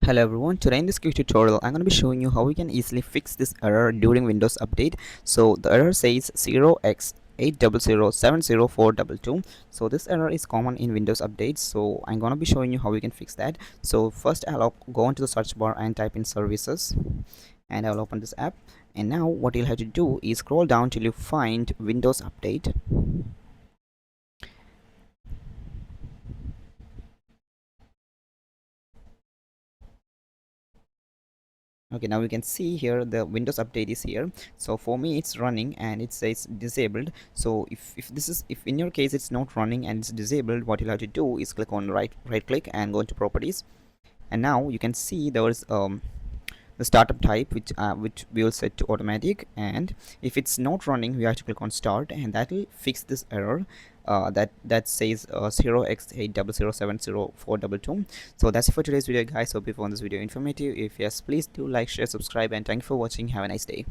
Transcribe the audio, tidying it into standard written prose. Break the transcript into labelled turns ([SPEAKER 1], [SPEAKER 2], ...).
[SPEAKER 1] Hello everyone, today in this quick tutorial I'm going to be showing you how we can easily fix this error during Windows update. So the error says 0x80070422. So this error is common in Windows updates, so I'm going to be showing you how we can fix that. So first I'll go into the search bar and type in services, and I'll open this app. And now what you'll have to do is scroll down till you find Windows update. Okay, now we can see here the Windows update is here. So for me it's running and it says disabled. So if in your case it's not running and it's disabled, what you'll have to do is click on right click and go into properties. And now you can see there's the startup type, which we will set to automatic, and if it's not running we have to click on start, and that will fix this error that says 0x80070422. So that's it for today's video, guys. Hope you found this video informative. If yes, please do like, share, subscribe, and thank you for watching. Have a nice day.